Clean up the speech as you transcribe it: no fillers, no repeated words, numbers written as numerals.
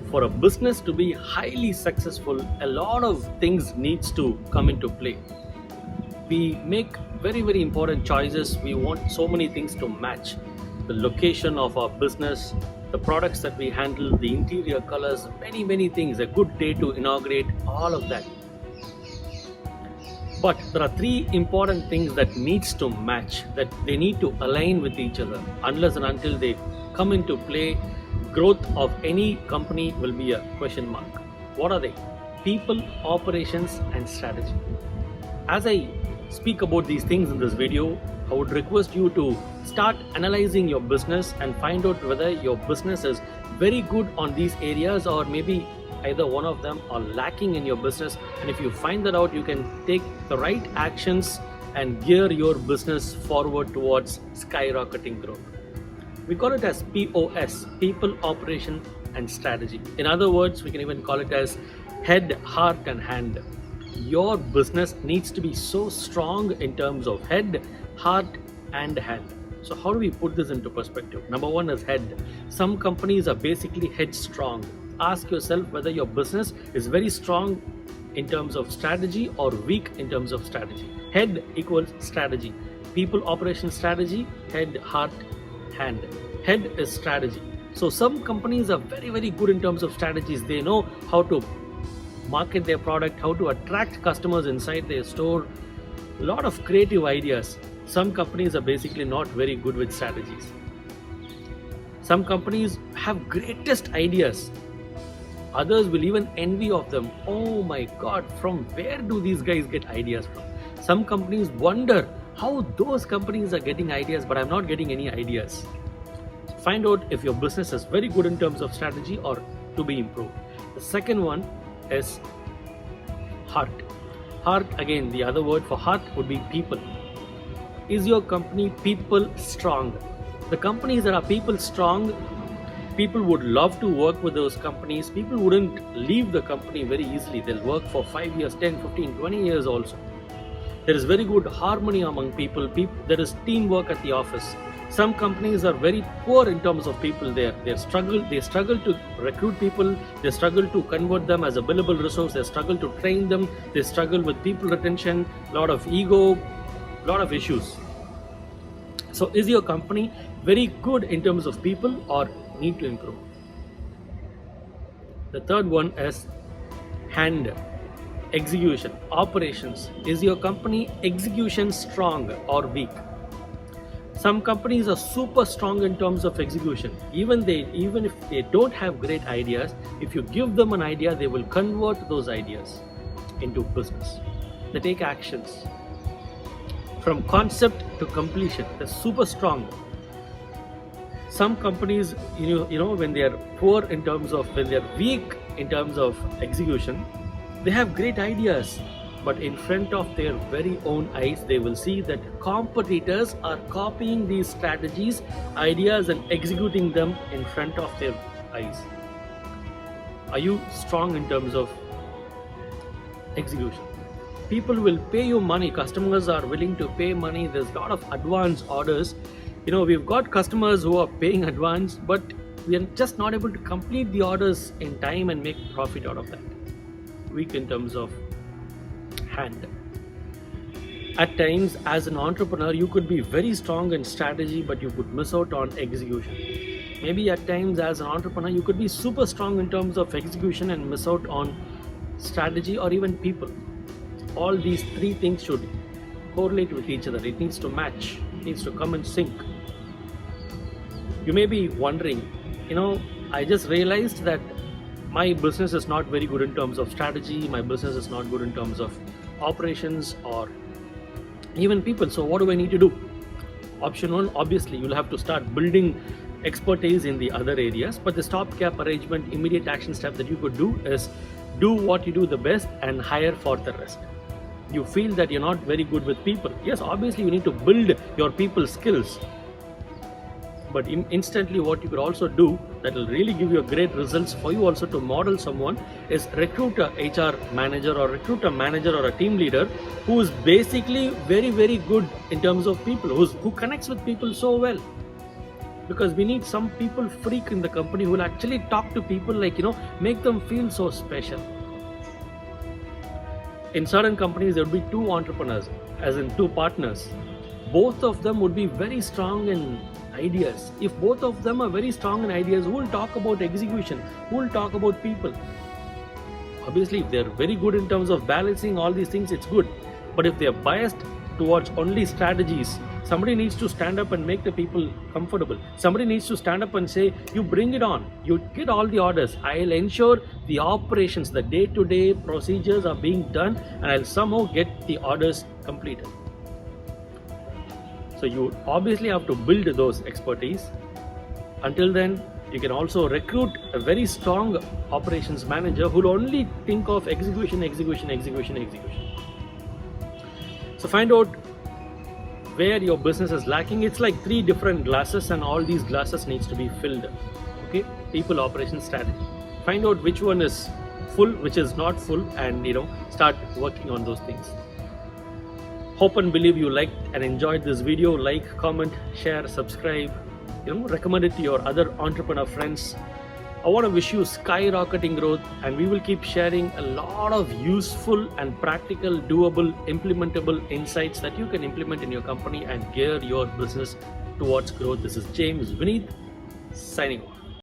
For a business to be highly successful, a lot of things needs to come into play. We make very important choices. We want so many things to match: the location of our business, the products that we handle, the interior colors, many things, a good day to inaugurate, all of that. But there are three important things that needs to match, that they need to align with each other. Unless and until they come into play, growth of any company will be a question mark. What are they? People, operations, and strategy. As I speak about these things in this video, I would request you to start analyzing your business and find out whether your business is very good on these areas, or maybe either one of them are lacking in your business. And if you find that out, you can take the right actions and gear your business forward towards skyrocketing growth. We call it as POS, people, operation, and strategy. In other words, we can even call it as head, heart, and hand. Your business needs to be so strong in terms of head, heart, and hand. So how do we put this into perspective? Number one is head. Some companies are basically headstrong. Ask yourself whether your business is very strong in terms of strategy or weak in terms of strategy. Head equals strategy. People, operation, strategy. Head, heart, hand. Head is strategy. So some companies are very good in terms of strategies. They know how to market their product, how to attract customers inside their store, a lot of creative ideas. Some companies are basically not very good with strategies. Some companies have greatest ideas. Others will even envy of them. Oh my God, from where do these guys get ideas from? Some companies wonder how those companies are getting ideas, but I'm not getting any ideas. Find out if your business is very good in terms of strategy or to be improved. The second one is heart. Heart, again, the other word for heart would be people. Is your company people strong? The companies that are people strong, people would love to work with those companies. People wouldn't leave the company very easily. They'll work for 5 years, 10, 15, 20 years also. There is very good harmony among people. There is teamwork at the office. Some companies are very poor in terms of people there. They struggle to recruit people. They struggle to convert them as a billable resource. They struggle to train them. They struggle with people retention, a lot of ego, a lot of issues. So is your company very good in terms of people or need to improve? The third one is hand, execution, operations. Is your company execution strong or weak? Some companies are super strong in terms of execution. Even if they don't have great ideas, if you give them an idea, they will convert those ideas into business. They take actions from concept to completion. They're super strong. Some companies, when they are poor in terms of, when they're weak in terms of execution, they have great ideas, but in front of their very own eyes, they will see that competitors are copying these strategies, ideas, and executing them in front of their eyes. Are you strong in terms of execution? People will pay you money. Customers are willing to pay money. There's a lot of advance orders. We've got customers who are paying advance, but we are just not able to complete the orders in time and make profit out of that. Weak in terms of hand. At times, as an entrepreneur, you could be very strong in strategy, but you could miss out on execution. Maybe at times, as an entrepreneur, you could be super strong in terms of execution and miss out on strategy or even people. All these three things should correlate with each other. It needs to match. It needs to come in sync. You may be wondering, I just realized that my business is not very good in terms of strategy. My business is not good in terms of operations or even people. So what do I need to do? Option one, obviously, you'll have to start building expertise in the other areas. But the stopgap arrangement, immediate action step that you could do is do what you do the best and hire for the rest. You feel that you're not very good with people. Yes, obviously, you need to build your people skills. But instantly, what you could also do that will really give you a great results for you also to model someone is recruit a HR manager or recruit a manager or a team leader who is basically very good in terms of people, who connects with people so well. because we need some people freak in the company who will actually talk to people, like, make them feel so special. In certain companies, there would be two entrepreneurs, as in two partners. Both of them would be very strong in ideas. If both of them are very strong in ideas, who will talk about execution? Who will talk about people? Obviously, if they're very good in terms of balancing all these things, it's good. But if they're biased towards only strategies, somebody needs to stand up and make the people comfortable. Somebody needs to stand up and say, you bring it on, you get all the orders, I'll ensure the operations, the day-to-day procedures are being done, and I'll somehow get the orders completed. So you obviously have to build those expertise. Until then, you can also recruit a very strong operations manager who will only think of execution. So find out where your business is lacking. It's like 3 different glasses, and all these glasses needs to be filled. Okay, people, operations, strategy. Find out which one is full, which is not full, and start working on those things. Hope and believe you liked and enjoyed this video. Like, comment, share, subscribe, recommend it to your other entrepreneur friends. I want to wish you skyrocketing growth, and we will keep sharing a lot of useful and practical, doable, implementable insights that you can implement in your company and gear your business towards growth. This is James Vineet signing off.